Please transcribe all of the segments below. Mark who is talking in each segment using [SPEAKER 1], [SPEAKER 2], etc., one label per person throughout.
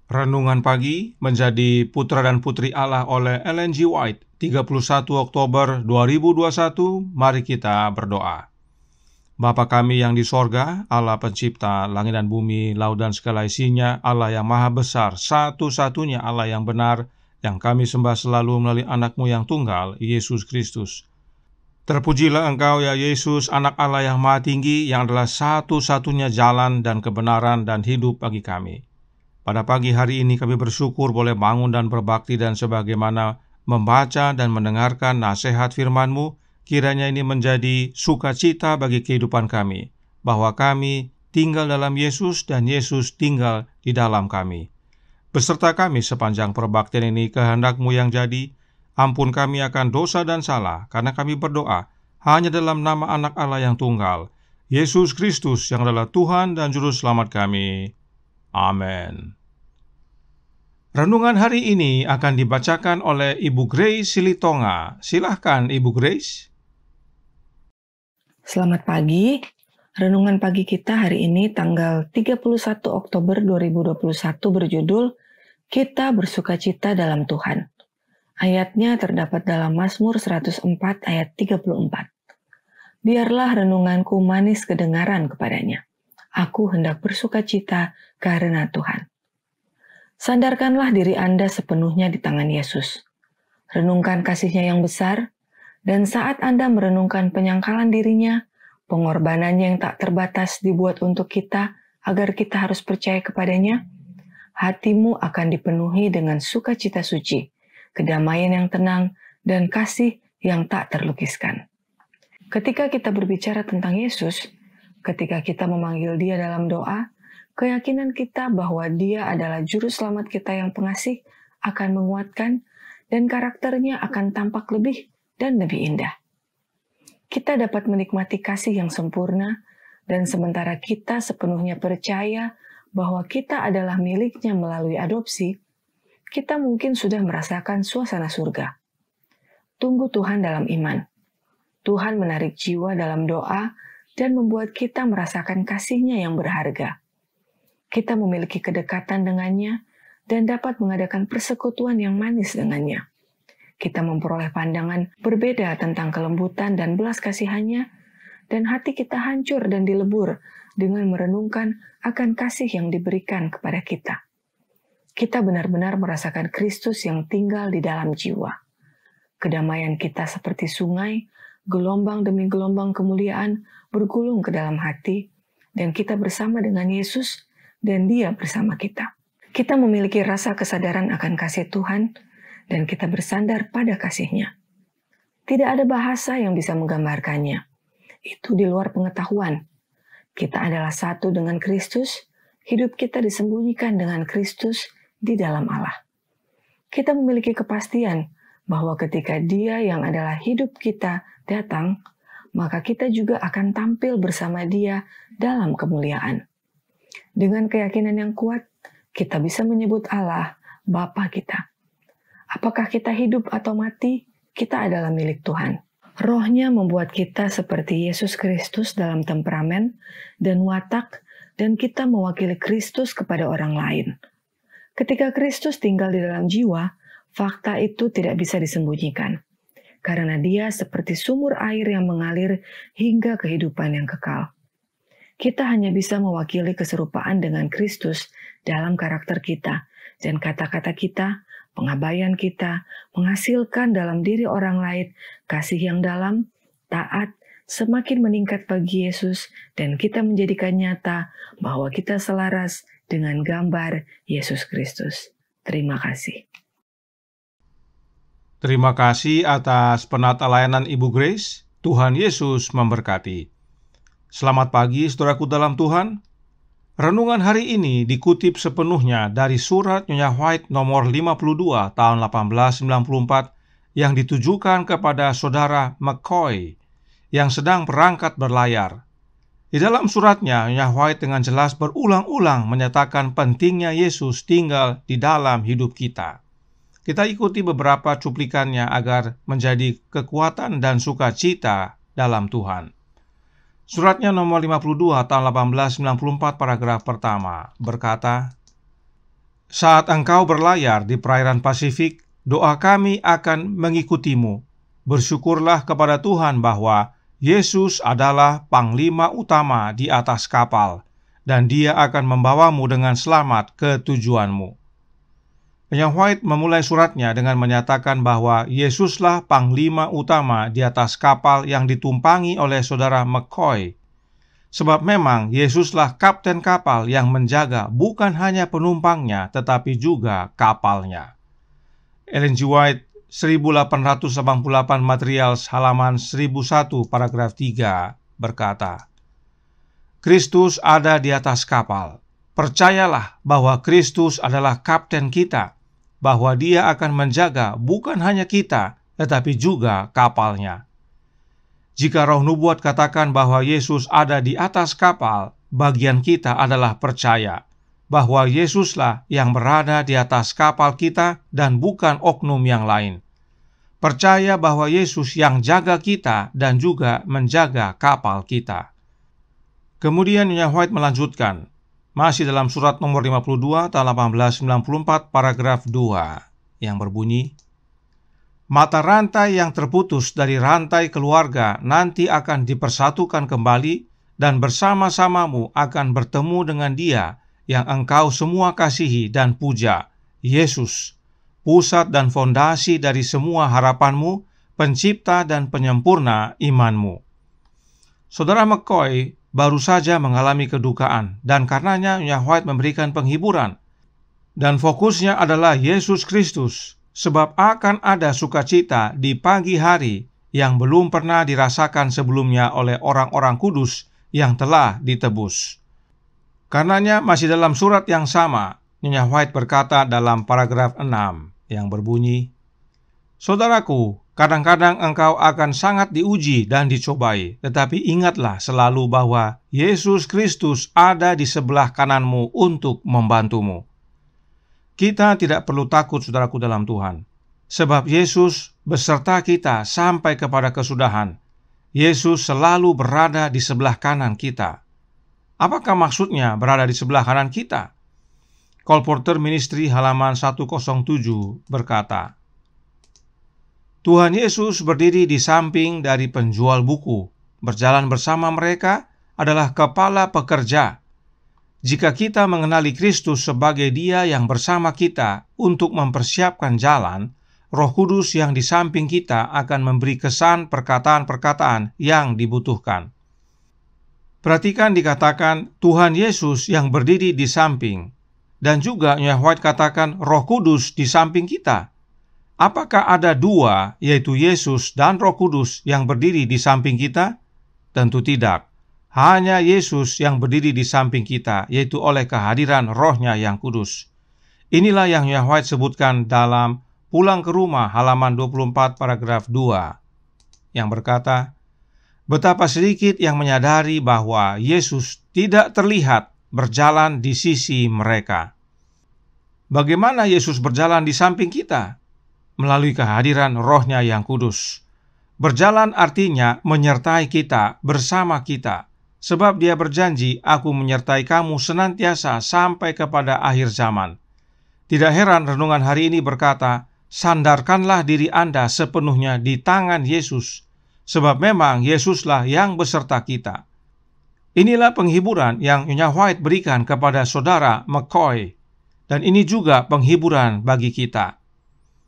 [SPEAKER 1] Renungan Pagi menjadi Putra dan Putri Allah oleh Ellen G. White, 31 Oktober 2021. Mari kita berdoa. Bapa kami yang di sorga, Allah pencipta langit dan bumi, laut dan segala isinya, Allah yang maha besar, satu-satunya Allah yang benar, yang kami sembah selalu melalui anak-Mu yang tunggal, Yesus Kristus. Terpujilah Engkau ya Yesus, anak Allah yang maha tinggi, yang adalah satu-satunya jalan dan kebenaran dan hidup bagi kami. Pada pagi hari ini kami bersyukur boleh bangun dan berbakti, dan sebagaimana membaca dan mendengarkan nasihat firman-Mu, kiranya ini menjadi sukacita bagi kehidupan kami, bahwa kami tinggal dalam Yesus dan Yesus tinggal di dalam kami. Beserta kami sepanjang perbaktian ini, kehendak-Mu yang jadi. Ampun kami akan dosa dan salah, karena kami berdoa hanya dalam nama anak Allah yang tunggal, Yesus Kristus, yang adalah Tuhan dan Juru Selamat kami. Amin. Renungan hari ini akan dibacakan oleh Ibu Grace Silitonga. Silahkan Ibu Grace.
[SPEAKER 2] Selamat pagi. Renungan pagi kita hari ini tanggal 31 Oktober 2021 berjudul Kita Bersukacita dalam Tuhan. Ayatnya terdapat dalam Mazmur 104 ayat 34. Biarlah renunganku manis kedengaran kepadanya. Aku hendak bersukacita karena Tuhan. Sandarkanlah diri Anda sepenuhnya di tangan Yesus. Renungkan kasih-Nya yang besar, dan saat Anda merenungkan penyangkalan diri-Nya, pengorbanannya yang tak terbatas dibuat untuk kita agar kita harus percaya kepadanya, hatimu akan dipenuhi dengan sukacita suci, kedamaian yang tenang, dan kasih yang tak terlukiskan. Ketika kita berbicara tentang Yesus, ketika kita memanggil Dia dalam doa, keyakinan kita bahwa Dia adalah Juru Selamat kita yang pengasih akan menguatkan, dan karakternya akan tampak lebih dan lebih indah. Kita dapat menikmati kasih yang sempurna, dan sementara kita sepenuhnya percaya bahwa kita adalah milik-Nya melalui adopsi, kita mungkin sudah merasakan suasana surga. Tunggu Tuhan dalam iman. Tuhan menarik jiwa dalam doa dan membuat kita merasakan kasih-Nya yang berharga. Kita memiliki kedekatan dengannya dan dapat mengadakan persekutuan yang manis dengannya. Kita memperoleh pandangan berbeda tentang kelembutan dan belas kasihan-Nya, dan hati kita hancur dan dilebur dengan merenungkan akan kasih yang diberikan kepada kita. Kita benar-benar merasakan Kristus yang tinggal di dalam jiwa. Kedamaian kita seperti sungai, gelombang demi gelombang kemuliaan bergulung ke dalam hati, dan kita bersama dengan Yesus, dan Dia bersama kita. Kita memiliki rasa kesadaran akan kasih Tuhan, dan kita bersandar pada kasih-Nya. Tidak ada bahasa yang bisa menggambarkannya. Itu di luar pengetahuan. Kita adalah satu dengan Kristus, hidup kita disembunyikan dengan Kristus di dalam Allah. Kita memiliki kepastian bahwa ketika Dia yang adalah hidup kita datang, maka kita juga akan tampil bersama Dia dalam kemuliaan. Dengan keyakinan yang kuat, kita bisa menyebut Allah Bapa kita. Apakah kita hidup atau mati, kita adalah milik Tuhan. Roh-Nya membuat kita seperti Yesus Kristus dalam temperamen dan watak, dan kita mewakili Kristus kepada orang lain. Ketika Kristus tinggal di dalam jiwa, fakta itu tidak bisa disembunyikan, karena Dia seperti sumur air yang mengalir hingga kehidupan yang kekal. Kita hanya bisa mewakili keserupaan dengan Kristus dalam karakter kita, dan kata-kata kita, pengabaian kita, menghasilkan dalam diri orang lain kasih yang dalam, taat, semakin meningkat bagi Yesus, dan kita menjadikan nyata bahwa kita selaras dengan gambar Yesus Kristus. Terima kasih.
[SPEAKER 1] Terima kasih atas penata layanan Ibu Grace. Tuhan Yesus memberkati. Selamat pagi saudaraku dalam Tuhan. Renungan hari ini dikutip sepenuhnya dari surat Nyonya White nomor 52 tahun 1894 yang ditujukan kepada saudara McCoy yang sedang berangkat berlayar. Di dalam suratnya, Nyonya White dengan jelas berulang-ulang menyatakan pentingnya Yesus tinggal di dalam hidup kita. Kita ikuti beberapa cuplikannya agar menjadi kekuatan dan sukacita dalam Tuhan. Suratnya nomor 52 tahun 1894 paragraf pertama berkata, Saat engkau berlayar di perairan Pasifik, doa kami akan mengikutimu. Bersyukurlah kepada Tuhan bahwa Yesus adalah panglima utama di atas kapal, dan Dia akan membawamu dengan selamat ke tujuanmu. Ellen G. White memulai suratnya dengan menyatakan bahwa Yesuslah panglima utama di atas kapal yang ditumpangi oleh saudara McCoy. Sebab memang Yesuslah kapten kapal yang menjaga bukan hanya penumpangnya tetapi juga kapalnya. Ellen G. White, 1888 Materials, halaman 1001, paragraf 3, berkata, Kristus ada di atas kapal. Percayalah bahwa Kristus adalah kapten kita, bahwa Dia akan menjaga bukan hanya kita, tetapi juga kapalnya. Jika Roh Nubuat katakan bahwa Yesus ada di atas kapal, bagian kita adalah percaya bahwa Yesuslah yang berada di atas kapal kita dan bukan oknum yang lain. Percaya bahwa Yesus yang jaga kita dan juga menjaga kapal kita. Kemudian Ellen G. White melanjutkan, masih dalam surat nomor 52 tahun 1894 paragraf 2 yang berbunyi, mata rantai yang terputus dari rantai keluarga nanti akan dipersatukan kembali dan bersama-samamu akan bertemu dengan Dia yang engkau semua kasihi dan puja, Yesus, pusat dan fondasi dari semua harapanmu, pencipta dan penyempurna imanmu. Saudara McCoy baru saja mengalami kedukaan, dan karenanya Ellen G. White memberikan penghiburan. Dan fokusnya adalah Yesus Kristus, sebab akan ada sukacita di pagi hari yang belum pernah dirasakan sebelumnya oleh orang-orang kudus yang telah ditebus. Karenanya masih dalam surat yang sama, Ellen G. White berkata dalam paragraf 6 yang berbunyi, Saudaraku, kadang-kadang engkau akan sangat diuji dan dicobai, tetapi ingatlah selalu bahwa Yesus Kristus ada di sebelah kananmu untuk membantumu. Kita tidak perlu takut, saudaraku dalam Tuhan, sebab Yesus beserta kita sampai kepada kesudahan. Yesus selalu berada di sebelah kanan kita. Apakah maksudnya berada di sebelah kanan kita? Colporteur Ministry halaman 107 berkata, Tuhan Yesus berdiri di samping dari penjual buku. Berjalan bersama mereka adalah kepala pekerja. Jika kita mengenali Kristus sebagai Dia yang bersama kita untuk mempersiapkan jalan, Roh Kudus yang di samping kita akan memberi kesan perkataan-perkataan yang dibutuhkan. Perhatikan dikatakan Tuhan Yesus yang berdiri di samping, dan juga Ellen G. White katakan Roh Kudus di samping kita. Apakah ada dua, yaitu Yesus dan Roh Kudus yang berdiri di samping kita? Tentu tidak. Hanya Yesus yang berdiri di samping kita, yaitu oleh kehadiran Roh-Nya yang kudus. Inilah yang Ellen G. White sebutkan dalam Pulang ke Rumah halaman 24 paragraf 2 yang berkata, betapa sedikit yang menyadari bahwa Yesus tidak terlihat berjalan di sisi mereka. Bagaimana Yesus berjalan di samping kita? Melalui kehadiran Roh-Nya yang kudus. Berjalan artinya menyertai kita, bersama kita. Sebab Dia berjanji, aku menyertai kamu senantiasa sampai kepada akhir zaman. Tidak heran renungan hari ini berkata, sandarkanlah diri Anda sepenuhnya di tangan Yesus, sebab memang Yesuslah yang beserta kita. Inilah penghiburan yang Ellen G. White berikan kepada saudara McCoy, dan ini juga penghiburan bagi kita.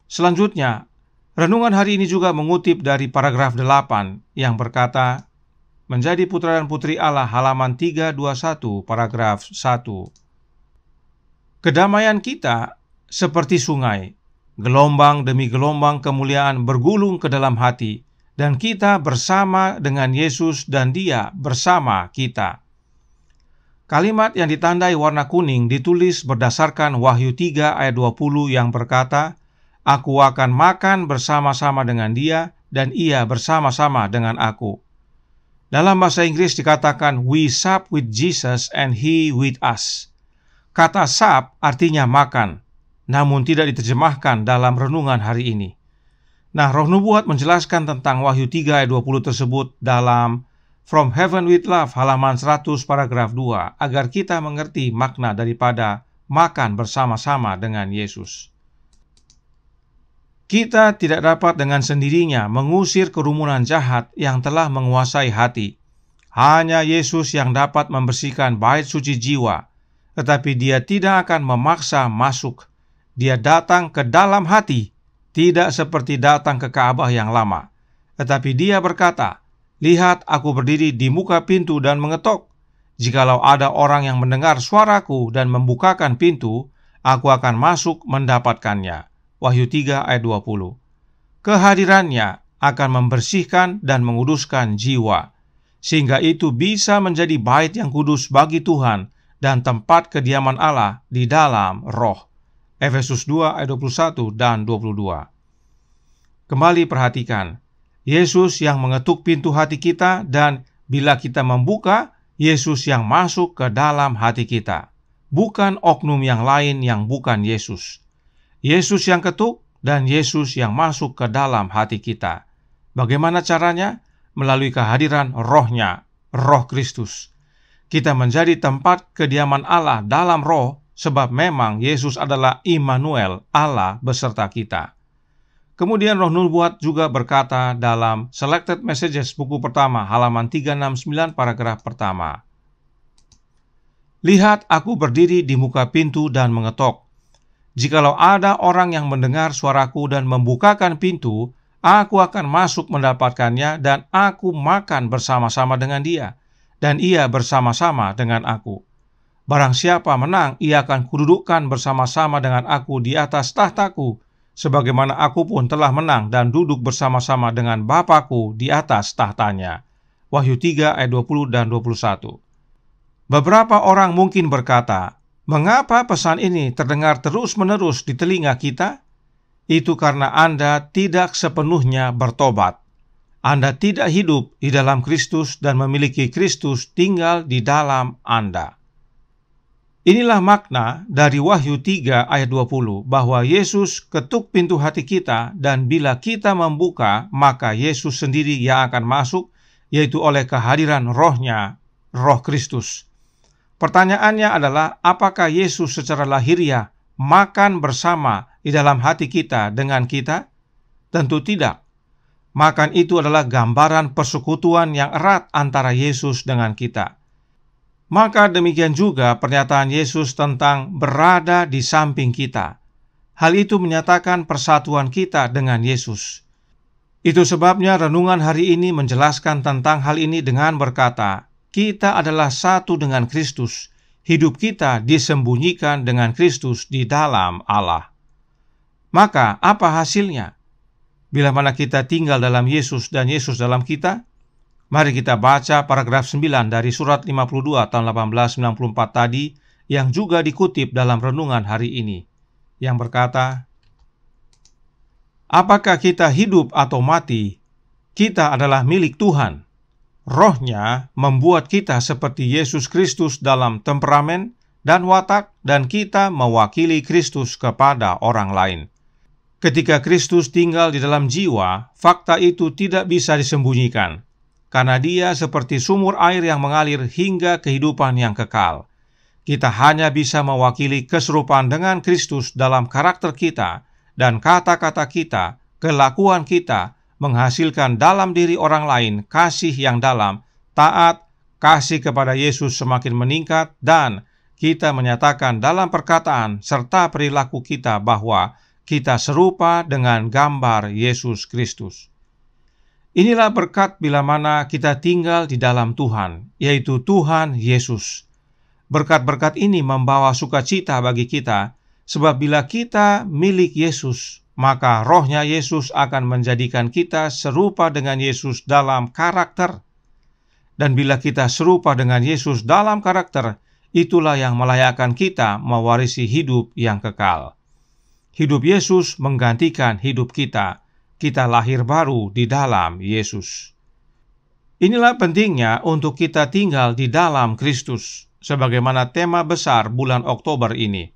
[SPEAKER 1] Selanjutnya, renungan hari ini juga mengutip dari paragraf 8 yang berkata, menjadi putra dan putri Allah halaman 321 paragraf 1. Kedamaian kita seperti sungai, gelombang demi gelombang kemuliaan bergulung ke dalam hati, dan kita bersama dengan Yesus dan Dia bersama kita. Kalimat yang ditandai warna kuning ditulis berdasarkan Wahyu 3 ayat 20 yang berkata, aku akan makan bersama-sama dengan Dia dan Ia bersama-sama dengan aku. Dalam bahasa Inggris dikatakan, we sup with Jesus and He with us. Kata sup artinya makan, namun tidak diterjemahkan dalam renungan hari ini. Nah, Roh Nubuat menjelaskan tentang Wahyu 3 ayat 20 tersebut dalam From Heaven with Love halaman 100 paragraf 2, agar kita mengerti makna daripada makan bersama-sama dengan Yesus. Kita tidak dapat dengan sendirinya mengusir kerumunan jahat yang telah menguasai hati. Hanya Yesus yang dapat membersihkan bait suci jiwa, tetapi Dia tidak akan memaksa masuk. Dia datang ke dalam hati, tidak seperti datang ke Ka'bah yang lama. Tetapi Dia berkata, "Lihat, aku berdiri di muka pintu dan mengetok. Jikalau ada orang yang mendengar suaraku dan membukakan pintu, aku akan masuk mendapatkannya." Wahyu 3 ayat 20. Kehadirannya akan membersihkan dan menguduskan jiwa, sehingga itu bisa menjadi bait yang kudus bagi Tuhan dan tempat kediaman Allah di dalam roh. Efesus 2 ayat 21 dan 22. Kembali perhatikan, Yesus yang mengetuk pintu hati kita, dan bila kita membuka, Yesus yang masuk ke dalam hati kita, bukan oknum yang lain yang bukan Yesus. Yesus yang ketuk dan Yesus yang masuk ke dalam hati kita. Bagaimana caranya? Melalui kehadiran rohnya, roh Kristus. Kita menjadi tempat kediaman Allah dalam roh, sebab memang Yesus adalah Immanuel, Allah beserta kita. Kemudian Roh Nubuat juga berkata dalam Selected Messages buku pertama halaman 369 paragraf pertama, "Lihat, aku berdiri di muka pintu dan mengetok. Jikalau ada orang yang mendengar suaraku dan membukakan pintu, aku akan masuk mendapatkannya dan aku makan bersama-sama dengan dia, dan ia bersama-sama dengan aku. Barang siapa menang, ia akan kududukkan bersama-sama dengan aku di atas tahtaku, sebagaimana aku pun telah menang dan duduk bersama-sama dengan Bapa-Ku di atas tahtanya." Wahyu 3 ayat 20 dan 21. Beberapa orang mungkin berkata, "Mengapa pesan ini terdengar terus-menerus di telinga kita?" Itu karena Anda tidak sepenuhnya bertobat. Anda tidak hidup di dalam Kristus dan memiliki Kristus tinggal di dalam Anda. Inilah makna dari Wahyu 3 ayat 20, bahwa Yesus ketuk pintu hati kita, dan bila kita membuka, maka Yesus sendiri yang akan masuk, yaitu oleh kehadiran rohnya, roh Kristus. Pertanyaannya adalah, apakah Yesus secara lahiriah makan bersama di dalam hati kita dengan kita? Tentu tidak. Makan itu adalah gambaran persekutuan yang erat antara Yesus dengan kita. Maka demikian juga pernyataan Yesus tentang berada di samping kita. Hal itu menyatakan persatuan kita dengan Yesus. Itu sebabnya renungan hari ini menjelaskan tentang hal ini dengan berkata, kita adalah satu dengan Kristus. Hidup kita disembunyikan dengan Kristus di dalam Allah. Maka apa hasilnya? Bila mana kita tinggal dalam Yesus dan Yesus dalam kita? Mari kita baca paragraf 9 dari surat 52 tahun 1894 tadi, yang juga dikutip dalam renungan hari ini, yang berkata, apakah kita hidup atau mati, kita adalah milik Tuhan. Rohnya membuat kita seperti Yesus Kristus dalam temperamen dan watak, dan kita mewakili Kristus kepada orang lain. Ketika Kristus tinggal di dalam jiwa, fakta itu tidak bisa disembunyikan, karena Dia seperti sumur air yang mengalir hingga kehidupan yang kekal. Kita hanya bisa mewakili keserupaan dengan Kristus dalam karakter kita, dan kata-kata kita, kelakuan kita, menghasilkan dalam diri orang lain kasih yang dalam, taat, kasih kepada Yesus semakin meningkat, dan kita menyatakan dalam perkataan serta perilaku kita bahwa kita serupa dengan gambar Yesus Kristus. Inilah berkat bila mana kita tinggal di dalam Tuhan, yaitu Tuhan Yesus. Berkat-berkat ini membawa sukacita bagi kita, sebab bila kita milik Yesus, maka rohnya Yesus akan menjadikan kita serupa dengan Yesus dalam karakter. Dan bila kita serupa dengan Yesus dalam karakter, itulah yang melayakkan kita mewarisi hidup yang kekal. Hidup Yesus menggantikan hidup kita. Kita lahir baru di dalam Yesus. Inilah pentingnya untuk kita tinggal di dalam Kristus, sebagaimana tema besar bulan Oktober ini.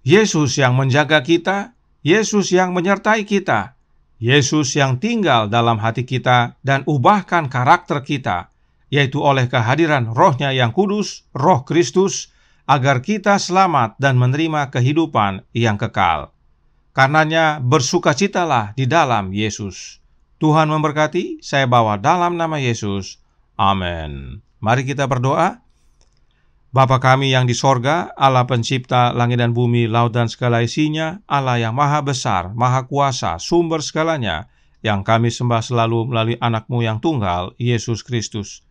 [SPEAKER 1] Yesus yang menjaga kita, Yesus yang menyertai kita, Yesus yang tinggal dalam hati kita dan ubahkan karakter kita, yaitu oleh kehadiran rohnya yang kudus, roh Kristus, agar kita selamat dan menerima kehidupan yang kekal. Karenanya bersukacitalah di dalam Yesus. Tuhan memberkati, saya bawa dalam nama Yesus. Amin. Mari kita berdoa. Bapa kami yang di sorga, Allah pencipta langit dan bumi, laut dan segala isinya, Allah yang maha besar, maha kuasa, sumber segalanya, yang kami sembah selalu melalui anak-Mu yang tunggal, Yesus Kristus.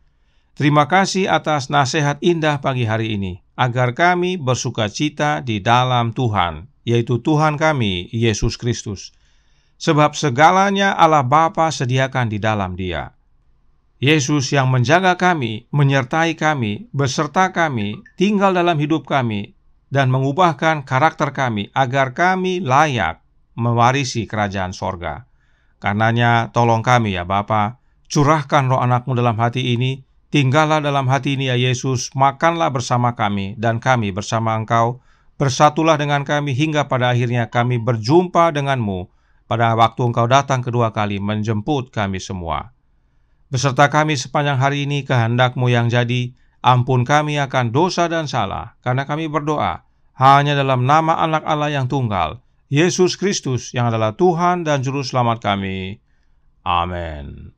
[SPEAKER 1] Terima kasih atas nasihat indah pagi hari ini, agar kami bersukacita di dalam Tuhan, yaitu Tuhan kami, Yesus Kristus. Sebab segalanya Allah Bapa sediakan di dalam Dia. Yesus yang menjaga kami, menyertai kami, beserta kami, tinggal dalam hidup kami, dan mengubahkan karakter kami agar kami layak mewarisi kerajaan sorga. Karenanya tolong kami ya Bapa, curahkan roh anak-Mu dalam hati ini, tinggallah dalam hati ini ya Yesus, makanlah bersama kami dan kami bersama Engkau, bersatulah dengan kami hingga pada akhirnya kami berjumpa dengan-Mu pada waktu Engkau datang kedua kali menjemput kami semua. Beserta kami sepanjang hari ini kehendak-Mu yang jadi, ampun kami akan dosa dan salah, karena kami berdoa hanya dalam nama Anak Allah yang tunggal, Yesus Kristus yang adalah Tuhan dan Juru Selamat kami. Amin.